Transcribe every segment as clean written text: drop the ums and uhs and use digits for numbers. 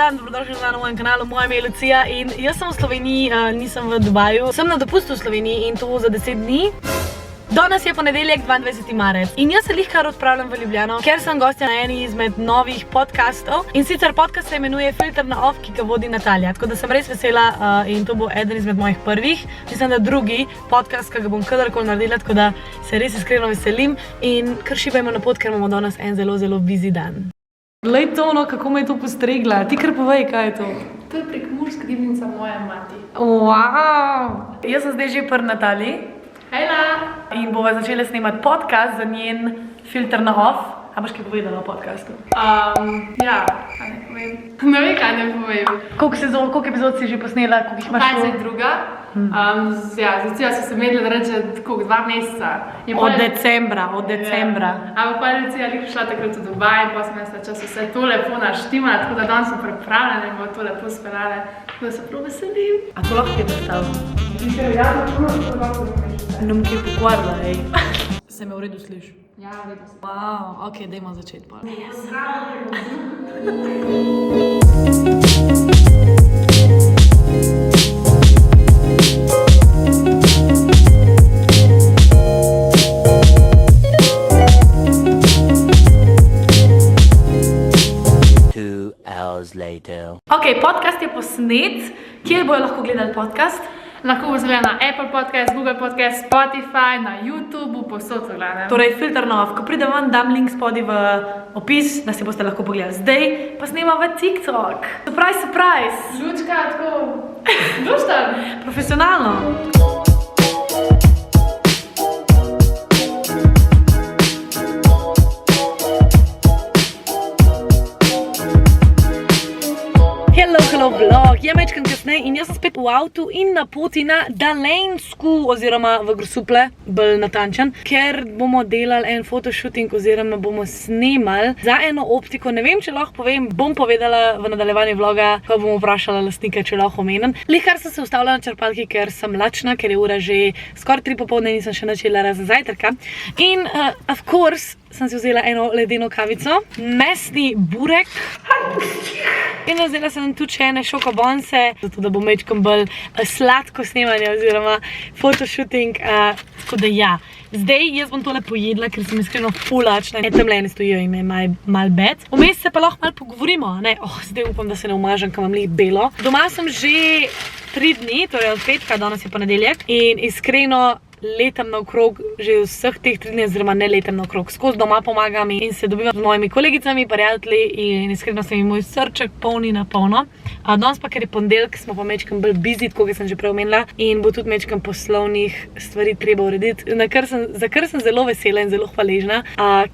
dan, dobrodošli na mojem kanalu, moje ime je Lucija in jaz sem v Sloveniji, nisem v Dubaju. Sem na dopustu v Sloveniji in to za 10 dni. Danes je ponedeljek, 22. marec in jaz se lihkar odpravljam v Ljubljano, ker sem gostja na eni izmed novih podcastov in sicer podcast se imenuje Filter na off, ki ga vodi Natalija, tako da sem res vesela in to bo eden izmed mojih prvih, mislim da drugi podcast, ki ga bom kadarkoli naredila, tako da se res iskreno veselim in kar šibajmo na pot, ker imamo danes en zelo busy dan. Glej to, no, kako me je to postregla, ti kar povej, kaj je to? To je prekmurska dimnica moja mati. Wow! Jaz sem zdaj že pri Nataliji. Hejla! In bova začela snemati podcast za njen Filter na off. A boš kaj povedala o podcastu? Ja, kaj ne povem. Ne vem, kaj ne povem. Koliko epizod si že posnela, koliko jih imaš tu? 22. Ja, z Lucijo so se medle reči, koliko, 2 meseca. Od decembra. Ampak pa je Lucija prišla takrat v Dubaj in pa sem jaz ta čas vse to lepo naštimala, tako da danes sem pripravljena in bomo to lepo speljale. Tako da se prav veselim. A to lahko je predstavljeno? Ja, to lahko je. Nam kaj pokvarila, ej. Se me v redu sliš? Ja, v redu se. Wow, ok, dajmo začeti pa. Ok, podcast je posnet. Kje bojo lahko gledali podcast? Lahko bo zgledala na Apple Podcast, Google Podcast, Spotify, na YouTube, povsod so gledane. Torej, Filter na off. Ko pride ven, dam link spodaj v opis, da si boste lahko pogledali. Zdaj pa snema v TikTok. Surprise! Lučka, tako, luštan. Profesionalno. Hello vlog, je mečkan kasneje in jaz sem spet v avtu in na poti na Dalensku oziroma v Grosuplje, bolj natančen, ker bomo delali en fotoshooting oziroma bomo snemali za eno optiko. Ne vem, če lahko povem, bom povedala v nadaljevanju vloga, ko bom vprašala lastnika, če lahko omenim. Lihkar sem se ustavila na črpalki, ker sem lačna, ker je ura že skoraj 3 popoldne, nisem še načela razen zajtrka. In of course sem si vzela eno ledeno kavico, mesni burek in vzela sem tudi še ene šokobonse, zato da bo mečkom bolj sladko snemanje oziroma fotoshooting, tako da ja. Zdaj jaz bom tole pojedla, ker sem iskreno ful lačna, tamle ene stojijo in me je mal bed. Vmes se pa lahko malo pogovorimo, ne? Zdaj upam, da se ne umažem, ker imam lih belo. Doma sem že 3 dni, torej od petka, danes je ponedeljek in iskreno letam naokrog že vseh teh 3 dni, oziroma ne letam naokrog, skozi doma pomagam in se dobivam z mojimi kolegicami, prijatelji in iskreno se mi moj srček polni na polno. Danes pa, ker je ponedeljek, smo pa mečkam bolj busy, tako kot sem že prej omenila, in bo tudi mečkam poslovnih stvari treba urediti, za kar sem zelo vesela in zelo hvaležna,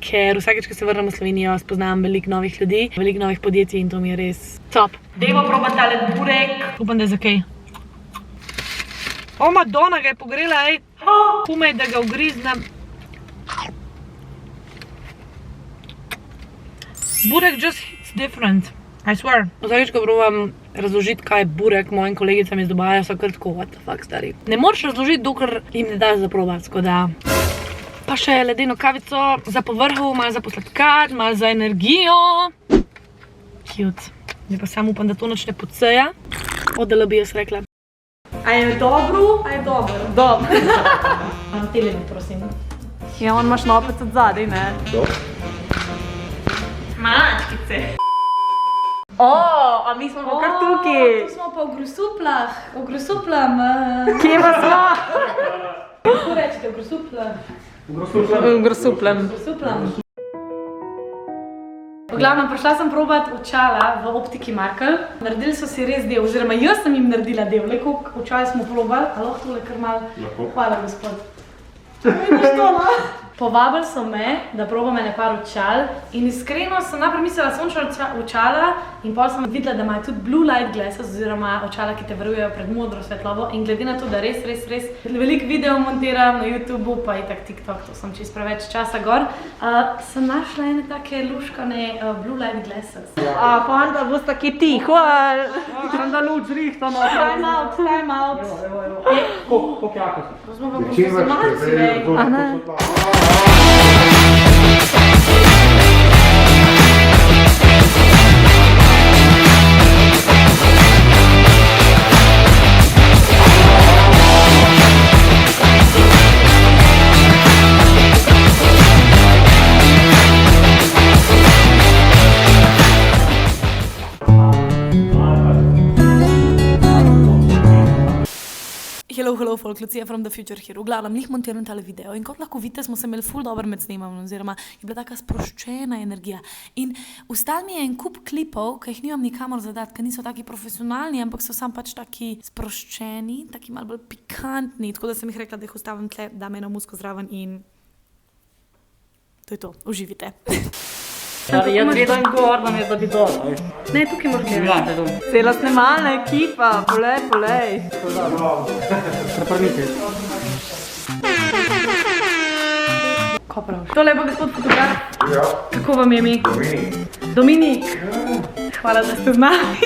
ker vsakeč, ko se vrnem v Slovenijo, spoznam veliko novih ljudi, veliko novih podjetij in to mi je res top. Dajmo probati tale burek, upam, da je zakaj. O, Madonna ga je pogrela, ej. Kumaj, da ga ugriznem. Burek just hits different, I swear. Vsakeč, ko probam razložiti, kaj je burek mojim kolegicam iz Dubaja, so kar tako, what the fuck, stari. Ne moreš razložiti, dokler jim ne daš zaprobati, tako da. Pa še ledeno kavico za povrhu, malo za posladkati, malo za energijo. Cute. Zdaj pa samo upam, da to noč ne poceja. Odala bi jaz rekla. A je dobro? A je dobro? Dobro. Tele mi, prosim. Ja, on imaš nopec od zadaj, ne? Dobro. Malačkice. A mi smo pa kar tukaj. Tu smo pa v Grosuplah. V Grosuplam. Kje pa smo? Kako rečete, v Grosuplah? V Grosuplem. V glavnem, prišla sem probat očala v optiki Markel. Naredili so si res del, oziroma jaz sem jim naredila del. Le koliko očal smo probali, a lahko tole kar malo. Hvala, gospod. Vidiš to, no? Povabili so me, da probam ene par očal in iskreno sem najprej mislila sončna očala in potem sem videla, da imajo tudi blue light glasses oziroma očala, ki te varujejo pred modro svetlobo in glede na to, da res veliko video montiram na YouTubeu, pa itak TikTok, to sem čisto preveč časa gor, sem našla ene take luškane blue light glasses. Fanta, boste ki tiho, sem da luč zrihtano. Time out. Koliko jako si? To smo pa profesionalci, vej. A ne? folk, Lucia from the Future here. V glavnem, njih montiram tale video in kot lahko vidite, smo se imeli ful dobro med snemanjem, oziroma je bila taka sproščena energija. In ustal mi je en kup klipov, ki jih nimam nikamor zadati, ker niso taki profesionalni, ampak so sam pač taki sproščeni, taki malo bolj pikantni, tako da sem jih rekla, da jih ustavim tle, dam eno musko zraven in to je to, uživite. Jaz gledam gor, da mi je zabito. Ne, tukaj moraš gledati. Cela snemalna ekipa, polej. Preprnite. Ko praviš? Tole je pa gospod fotograf. Ja, Kako vam je mi? Dominik. Dominik. Hvala, da ste z nami.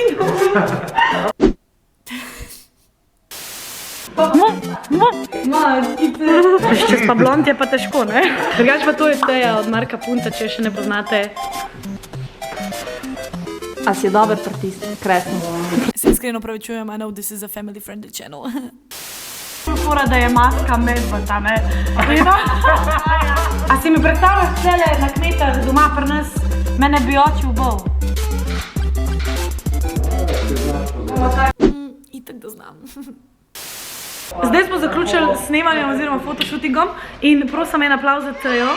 Čez pa blond je pa težko, ne? Drugač pa to je Teja od Marka Punca, če še ne poznate. A si je dober pritisk, kresen. Se iskreno pravičujem, I know this is a family friendly channel. Fora, da je maska medvata, ne? A si mi predstavljaš cele na kmetah doma pri nas? Mene bi oči ubol. Itak da znam. Zdaj smo zaključili s snemanjem oziroma fotoshootingom in prosim en aplavz za Tejo,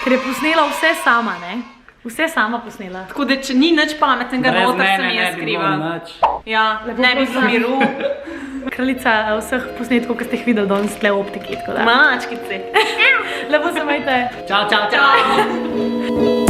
ker je posnela vse sama, ne? Vse sama posnela. Tako da, če ni nič pametnega, noter se mi je skriva. Ja, ne bi bilo miru. Kraljica vseh posnetkov, ki ste jih videli danes tle v optiki, tako da. Mačkice. Lepo se majte. Čau.